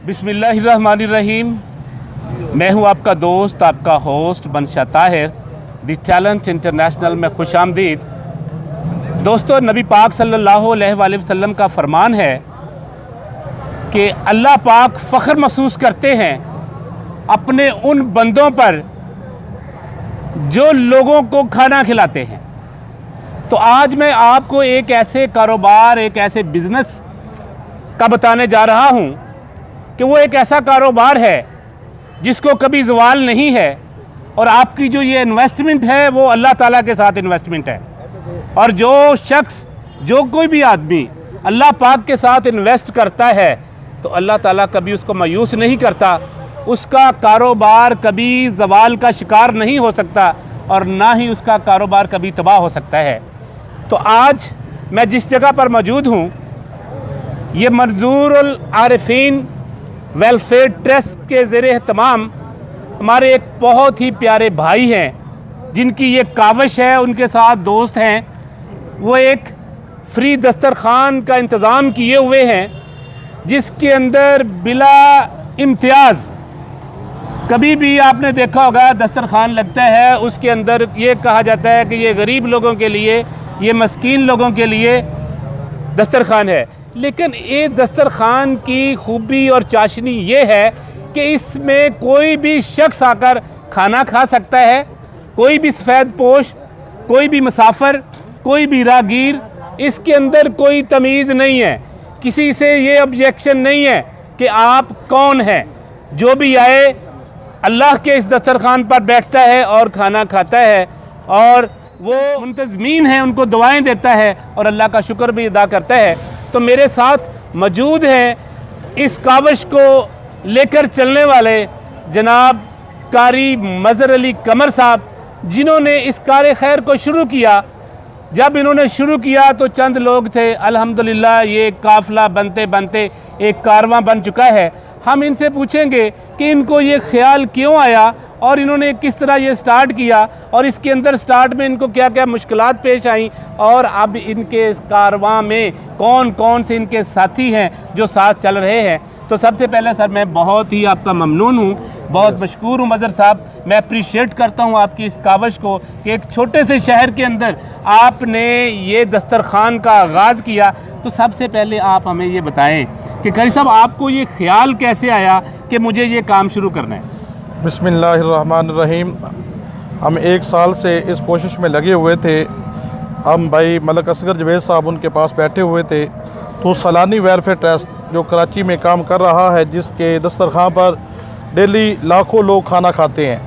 बिस्मिल्लाहिर्रहमानिर्रहीम। मैं हूं आपका दोस्त, आपका होस्ट बनशा ताहिर, द टैलेंट इंटरनेशनल में खुशामदीद। दोस्तों, नबी पाक सल्लल्लाहु अलैहि वसल्लम का फरमान है कि अल्लाह पाक फ़ख्र महसूस करते हैं अपने उन बंदों पर जो लोगों को खाना खिलाते हैं। तो आज मैं आपको एक ऐसे कारोबार, एक ऐसे बिज़नेस का बताने जा रहा हूं कि वो एक ऐसा कारोबार है जिसको कभी ज़वाल नहीं है, और आपकी जो ये इन्वेस्टमेंट है वो अल्लाह ताला के साथ इन्वेस्टमेंट है। और जो शख्स, जो कोई भी आदमी अल्लाह पाक के साथ इन्वेस्ट करता है तो अल्लाह ताला कभी उसको मायूस नहीं करता, उसका कारोबार कभी ज़वाल का शिकार नहीं हो सकता और ना ही उसका कारोबार कभी तबाह हो सकता है। तो आज मैं जिस जगह पर मौजूद हूँ, ये मंजूरुल आरिफीन वेलफेयर ट्रस्ट के ज़ेरे एहतमाम हमारे एक बहुत ही प्यारे भाई हैं जिनकी ये काविश है, उनके साथ दोस्त हैं, वो एक फ्री दस्तरखान का इंतज़ाम किए हुए हैं जिसके अंदर बिला इम्तियाज़, कभी भी आपने देखा होगा दस्तरखान लगता है उसके अंदर ये कहा जाता है कि ये गरीब लोगों के लिए, ये मस्कीन लोगों के लिए दस्तरखान है। लेकिन ये दस्तरखान की खूबी और चाशनी ये है कि इसमें कोई भी शख्स आकर खाना खा सकता है, कोई भी सफ़ेद पोश, कोई भी मुसाफिर, कोई भी राहगीर, इसके अंदर कोई तमीज़ नहीं है, किसी से ये ऑब्जेक्शन नहीं है कि आप कौन हैं। जो भी आए अल्लाह के इस दस्तरखान पर बैठता है और खाना खाता है, और वो मुंतज़मीन है, उनको दुआएं देता है और अल्लाह का शुक्र भी अदा करता है। तो मेरे साथ मौजूद हैं इस काविश को लेकर चलने वाले जनाब कारी मज़हर अली कमर साहब, जिन्होंने इस कार खैर को शुरू किया। जब इन्होंने शुरू किया तो चंद लोग थे, अल्हम्दुलिल्लाह ये काफ़िला बनते बनते एक कारवां बन चुका है। हम इनसे पूछेंगे कि इनको ये ख्याल क्यों आया और इन्होंने किस तरह ये स्टार्ट किया, और इसके अंदर स्टार्ट में इनको क्या क्या मुश्किलात पेश आई, और अब इनके कारवां में कौन कौन से इनके साथी हैं जो साथ चल रहे हैं। तो सबसे पहले सर, मैं बहुत ही आपका ममनून हूँ, बहुत मशकूर हूँ मज़हर साहब। मैं अप्रीशिएट करता हूँ आपकी इस काविश को कि एक छोटे से शहर के अंदर आपने ये दस्तरखान का आगाज़ किया। तो सबसे पहले आप हमें ये बताएं कि कारी साहब, आपको ये ख्याल कैसे आया कि मुझे ये काम शुरू करना है? बिस्मिल्लाहिर्रहमानिर्रहीम। हम 1 साल से इस कोशिश में लगे हुए थे। हम भाई मलक असगर जवेद साहब उनके पास बैठे हुए थे, तो सलानी वेलफेयर ट्रस्ट जो कराची में काम कर रहा है, जिसके दस्तरखान पर डेली लाखों लोग खाना खाते हैं,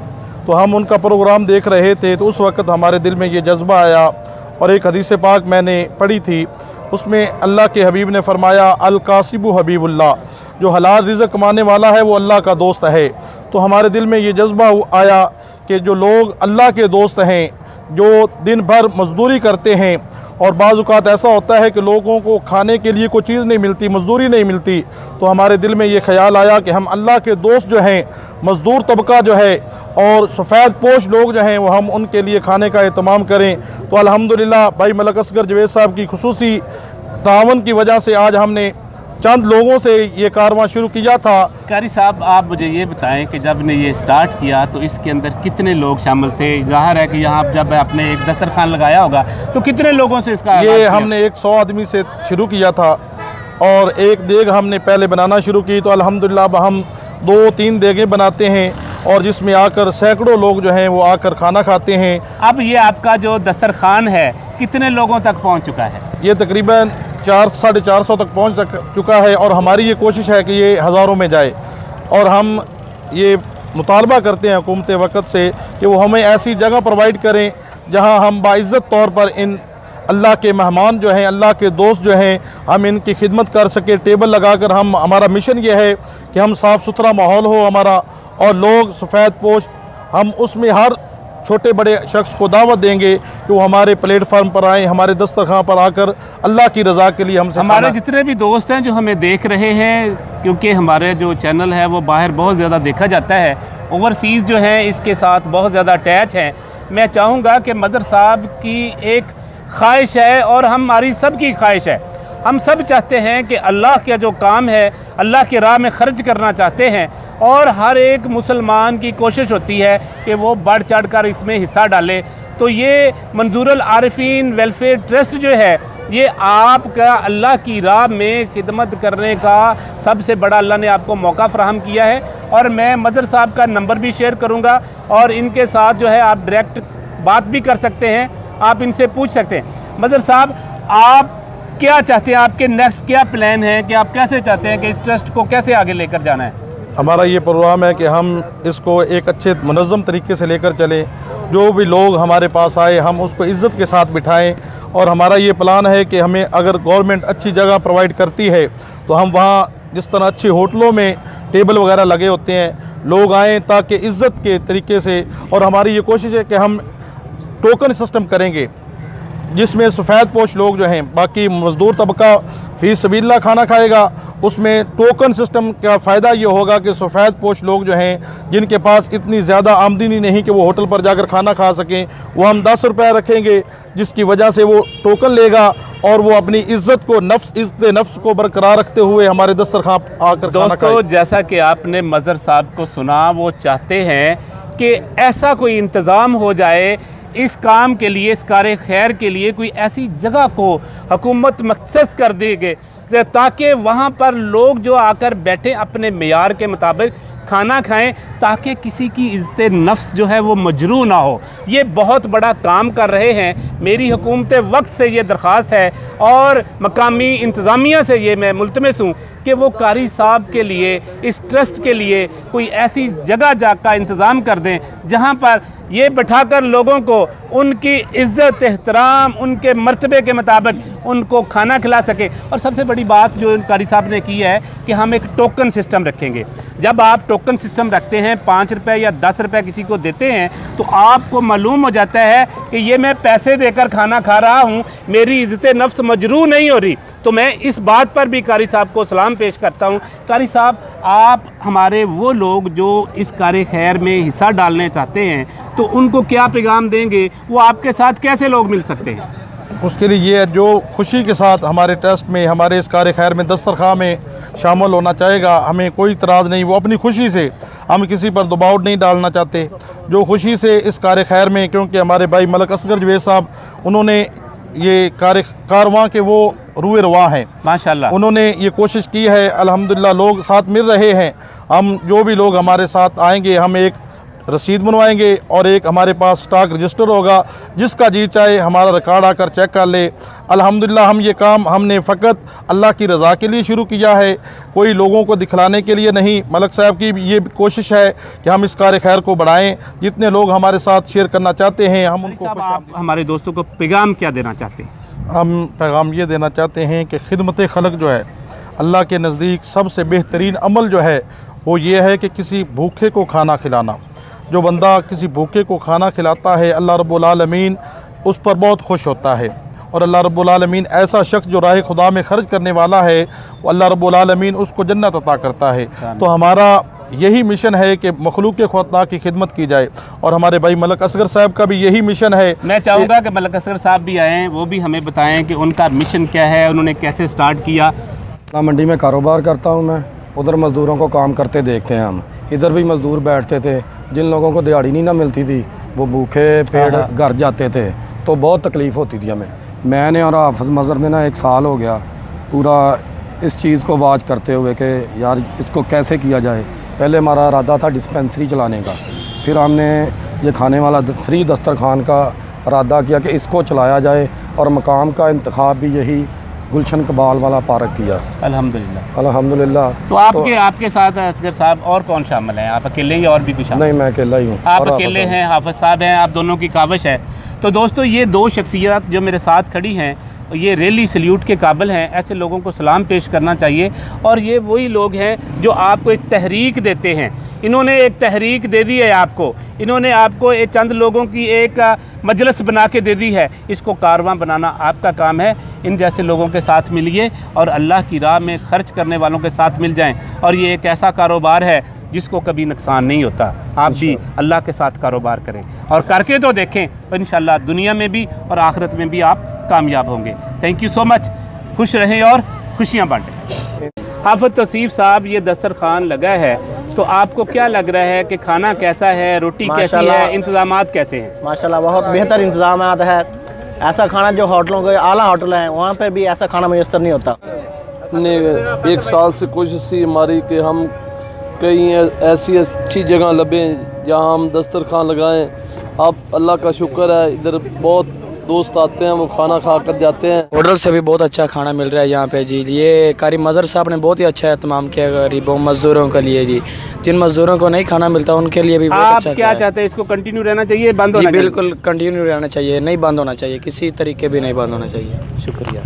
तो हम उनका प्रोग्राम देख रहे थे। तो उस वक्त हमारे दिल में ये जज्बा आया, और एक हदीस पाक मैंने पढ़ी थी, उसमें अल्लाह के हबीब ने फरमाया, अल कासिबु हबीबुल्लाह, जो हलाल रिज़्क़ कमाने वाला है वो अल्लाह का दोस्त है। तो हमारे दिल में ये जज्बा आया कि जो लोग अल्लाह के दोस्त हैं, जो दिन भर मज़दूरी करते हैं, और बाज़ औक़ात ऐसा होता है कि लोगों को खाने के लिए कोई चीज़ नहीं मिलती, मज़दूरी नहीं मिलती, तो हमारे दिल में ये ख्याल आया कि हम अल्लाह के दोस्त जो हैं, मज़दूर तबका जो है और सफ़ेद पोश लोग जो हैं, वो हम उनके लिए खाने का एहतमाम करें। तो अल्हम्दुलिल्लाह भाई मलक असगर जवेद साहब की खुसूसी तावन की वजह से आज हमने चंद लोगों से ये कारवां शुरू किया था। कारी साहब, आप मुझे ये बताएं कि जब ने ये स्टार्ट किया तो इसके अंदर कितने लोग शामिल थे? ज़ाहिर है कि यहाँ जब आपने एक दस्तरखान लगाया होगा तो कितने लोगों से इसका ये हमने 100 आदमी से शुरू किया था, और एक देग हमने पहले बनाना शुरू की। तो अल्हम्दुलिल्लाह अब हम 2-3 देगें बनाते हैं, और जिसमें आकर सैकड़ों लोग जो हैं वो आकर खाना खाते हैं। अब ये आपका जो दस्तरखान है कितने लोगों तक पहुँच चुका है? ये तकरीबन 400-450 तक पहुंच चुका है, और हमारी ये कोशिश है कि ये हज़ारों में जाए। और हम ये मुतालबा करते हैं हुकूमत वक़्त से कि वो हमें ऐसी जगह प्रोवाइड करें जहां हम बाइज़्ज़त तौर पर इन अल्लाह के मेहमान जो हैं, अल्लाह के दोस्त जो हैं, हम इनकी खिदमत कर सके। टेबल लगाकर हम, हमारा मिशन ये है कि हम साफ़ सुथरा माहौल हो हमारा, और लोग सफ़ेद पोश, हम उसमें हर छोटे बड़े शख्स को दावत देंगे कि वो हमारे प्लेटफार्म पर आएँ, हमारे दस्तरखान पर आकर अल्लाह की रज़ा के लिए हमसे हमारे जितने भी दोस्त हैं जो हमें देख रहे हैं, क्योंकि हमारे जो चैनल है वो बाहर बहुत ज़्यादा देखा जाता है, ओवरसीज़ जो हैं इसके साथ बहुत ज़्यादा अटैच हैं। मैं चाहूँगा कि मज़हर साहब की एक ख्वाहिश है और हमारी सब की ख्वाहिश है, हम सब चाहते हैं कि अल्लाह का जो काम है अल्लाह की राह में ख़र्च करना चाहते हैं, और हर एक मुसलमान की कोशिश होती है कि वो बढ़ चढ़ कर इसमें हिस्सा डाले। तो ये मंजूरुल आरिफीन वेलफेयर ट्रस्ट जो है, ये आपका अल्लाह की राह में खिदमत करने का सबसे बड़ा अल्लाह ने आपको मौका फ़राहम किया है। और मैं मज़हर साहब का नंबर भी शेयर करूँगा, और इनके साथ जो है आप डायरेक्ट बात भी कर सकते हैं, आप इनसे पूछ सकते हैं। मज़हर साहब, आप क्या चाहते हैं, आपके नेक्स्ट क्या प्लान है, कि आप कैसे चाहते हैं कि इस ट्रस्ट को कैसे आगे लेकर जाना है? हमारा ये प्रोग्राम है कि हम इसको एक अच्छे मुनज़्ज़म तरीके से लेकर चलें। जो भी लोग हमारे पास आए हम उसको इज़्ज़त के साथ बिठाएं, और हमारा ये प्लान है कि हमें अगर गवर्नमेंट अच्छी जगह प्रोवाइड करती है तो हम वहाँ, जिस तरह अच्छे होटलों में टेबल वगैरह लगे होते हैं, लोग आएँ ताकि इज़्ज़त के तरीके से। और हमारी ये कोशिश है कि हम टोकन सिस्टम करेंगे जिसमें सफ़ेद पोश लोग जो हैं, बाकी मज़दूर तबका फ़ी सबीलिल्लाह खाना खाएगा। उसमें टोकन सिस्टम का फ़ायदा ये होगा कि सफ़ेद पोश लोग जो हैं, जिनके पास इतनी ज़्यादा आमदनी नहीं कि वो होटल पर जाकर खाना खा सकें, वो हम 10 रुपये रखेंगे, जिसकी वजह से वो टोकन लेगा और वो अपनी इज़्ज़त को, इज़्ज़त नफ्स को बरकरार रखते हुए हमारे दस्तरखान आकर दोस्तों, जैसा कि आपने मज़हर साहब को सुना, वो चाहते हैं कि ऐसा कोई इंतज़ाम हो जाए इस काम के लिए, इस कार खैर के लिए कोई ऐसी जगह को हुकूमत मखसूस कर देगी ताकि वहाँ पर लोग जो आकर बैठें अपने मेयार के मुताबिक खाना खाएं, ताकि किसी की इज़्ज़त नफ्स जो है वो मजरू ना हो। ये बहुत बड़ा काम कर रहे हैं। मेरी हुकूमत वक्त से ये दरख्वास्त है और मकामी इंतज़ामिया से ये मैं मुल्तमस हूँ कि वो कारी साहब के लिए, इस ट्रस्ट के लिए कोई ऐसी जगह का इंतज़ाम कर दें जहाँ पर ये बैठाकर लोगों को उनकी इज़्ज़त, एहतराम, उनके मर्तबे के मुताबिक उनको खाना खिला सके। और सबसे बड़ी बात जो कारी साहब ने की है कि हम एक टोकन सिस्टम रखेंगे। जब आप टोकन सिस्टम रखते हैं, 5 रुपये या 10 रुपये किसी को देते हैं, तो आपको मालूम हो जाता है कि ये मैं पैसे देकर खाना खा रहा हूँ, मेरी इज़्ज़त नफ्स मजरू नहीं हो रही। तो मैं इस बात पर भी कारी साहब को सलाम पेश करता हूँ। कारी साहब, आप हमारे वो लोग जो इस कार खैर में हिस्सा डालने चाहते हैं, तो उनको क्या पैगाम देंगे, वो आपके साथ कैसे लोग मिल सकते हैं? उसके लिए ये जो खुशी के साथ हमारे ट्रस्ट में, हमारे इस कार खैर में दस्तरखान में शामिल होना चाहेगा, हमें कोई इतराज़ नहीं। वो अपनी खुशी से, हम किसी पर दबाव नहीं डालना चाहते, जो खुशी से इस कार खैर में, क्योंकि हमारे भाई मलक असगर जवेद साहब, उन्होंने ये कारवां के वो रूए रवा हैं माशाल्लाह, उन्होंने ये कोशिश की है। अल्हम्दुलिल्लाह लोग साथ मिल रहे हैं। हम जो भी लोग हमारे साथ आएंगे, हम एक रसीद बनवाएंगे और एक हमारे पास स्टॉक रजिस्टर होगा, जिसका जी चाहे हमारा रिकॉर्ड आकर चेक कर ले। अल्हम्दुलिल्लाह हम ये काम हमने फ़कत अल्लाह की रज़ा के लिए शुरू किया है, कोई लोगों को दिखलाने के लिए नहीं। मलक साहब की ये कोशिश है कि हम इस कार खैर को बढ़ाएं। जितने लोग हमारे साथ शेयर करना चाहते हैं, हम उनको। आप हमारे दोस्तों को पैगाम क्या देना चाहते हैं? हम पैगाम ये देना चाहते हैं कि खिदमत खलक जो है, अल्लाह के नज़दीक सबसे बेहतरीन अमल जो है वो ये है कि किसी भूखे को खाना खिलाना। जो बंदा किसी भूखे को खाना खिलाता है, अल्लाह रब्बुल आलमीन उस पर बहुत खुश होता है। और अल्लाह रब्बुल आलमीन ऐसा शख्स जो राह खुदा में ख़र्च करने वाला है, वो अल्लाह रब्बुल आलमीन उसको जन्नत अता करता है। तो हमारा यही मिशन है कि मखलूक खुदा की खिदमत की जाए, और हमारे भाई मलक असगर साहब का भी यही मिशन है। मैं चाहूँगा कि मलक असगर साहब भी आएँ, वो भी हमें बताएँ कि उनका मिशन क्या है, उन्होंने कैसे स्टार्ट किया। मंडी में कारोबार करता हूँ मैं, उधर मज़दूरों को काम करते देखते हैं हम। इधर भी मज़दूर बैठते थे, जिन लोगों को दिहाड़ी नहीं ना मिलती थी, वो भूखे पेट घर जाते थे, तो बहुत तकलीफ़ होती थी हमें। मैंने और हाफ़िज़ मज़हर ने ना 1 साल हो गया पूरा इस चीज़ को वाच करते हुए कि यार इसको कैसे किया जाए। पहले हमारा इरादा था डिस्पेंसरी चलाने का, फिर हमने ये खाने वाला फ्री दस्तरखान का इरादा किया कि इसको चलाया जाए, और मकाम का इंतखाब भी यही गुलशन कबाल वाला पार्क किया अल्हम्दुलिल्लाह। अल्हम्दुलिल्लाह। तो आपके साथ असगर साहब और कौन शामिल हैं? आप अकेले ही और भी कुछ शामिल? नहीं, मैं अकेला ही हूँ। आप अकेले हैं, हाफिज साहब हैं, आप दोनों की काविश है। तो दोस्तों ये दो शख्सियत जो मेरे साथ खड़ी हैं ये रियली सल्यूट के काबिल हैं। ऐसे लोगों को सलाम पेश करना चाहिए। और ये वही लोग हैं जो आपको एक तहरीक देते हैं। इन्होंने एक तहरीक दे दी है आपको, इन्होंने आपको एक चंद लोगों की एक मजलिस बना के दे दी है। इसको कारवां बनाना आपका काम है। इन जैसे लोगों के साथ मिलिए और अल्लाह की राह में ख़र्च करने वालों के साथ मिल जाएं। और ये एक ऐसा कारोबार है जिसको कभी नुकसान नहीं होता। आप भी अल्लाह के साथ कारोबार करें और करके तो देखें, इंशाल्लाह दुनिया में भी और आखिरत में भी आप कामयाब होंगे। Thank you so much. खुश रहें और खुशियाँ बांटें। हाफिज तौसीफ साहब, ये दस्तरखान लगा है तो आपको क्या लग रहा है कि खाना कैसा है, रोटी कैसी है, इंतज़ामात कैसे हैं? माशाल्लाह बहुत बेहतर इंतज़ामात है। ऐसा खाना जो होटलों के आला होटल हैं वहाँ पर भी ऐसा खाना मुयस्सर नहीं होता। हमने 1 साल से कोशिश थी हमारी कि हम कहीं ऐसी अच्छी जगह लभें जहाँ हम दस्तरखान लगाएं। अब अल्लाह का शुक्र है इधर बहुत दोस्त आते हैं, वो खाना खा कर जाते हैं। होटल से भी बहुत अच्छा खाना मिल रहा है यहाँ पे जी। ये कारी मज़हर साहब ने बहुत ही अच्छा एहतमाम किया गरीबों मज़दूरों के लिए जी। जिन मज़दूरों को नहीं खाना मिलता उनके लिए भी बहुत अच्छा। आप क्या चाहते हैं, इसको कंटिन्यू रहना चाहिए, बंद होना चाहिए? बिल्कुल कंटिन्यू रहना चाहिए, नहीं बंद होना चाहिए, किसी तरीके भी नहीं बंद होना चाहिए। शुक्रिया।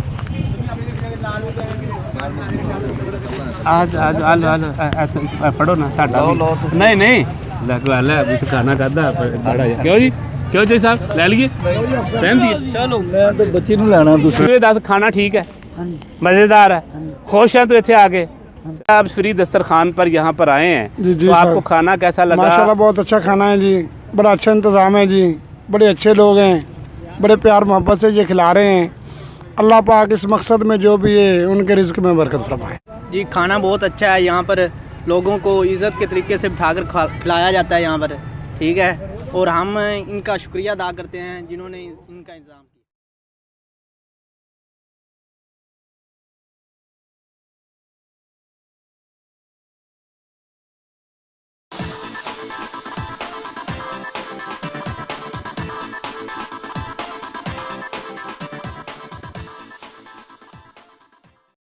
आज आज आज पढ़ो ना नहीं नहीं लगवा ले अभी तो खाना खादा क्यों जी, क्यों जी साहब ले लिए पहन दिए। चलो मैं तो बच्ची नूं लेना दूसरे दस। खाना ठीक है, मज़ेदार है, खुश हैं तो इतने आ गए। आप फ्री दस्तरखान पर यहाँ पर आए हैं तो आपको खाना कैसा लगा? माशाल्लाह बहुत अच्छा खाना है जी, बड़ा अच्छा इंतज़ाम है जी, बड़े अच्छे लोग हैं, बड़े प्यार मोहब्बत से ये खिला रहे हैं। अल्लाह पाक इस मकसद में जो भी है उनके रिज़्क़ में बरकत फरमाए जी। खाना बहुत अच्छा है, यहाँ पर लोगों को इज़्ज़त के तरीके से बिठाकर खिलाया जाता है यहाँ पर, ठीक है। और हम इनका शुक्रिया अदा करते हैं जिन्होंने इनका इंतज़ाम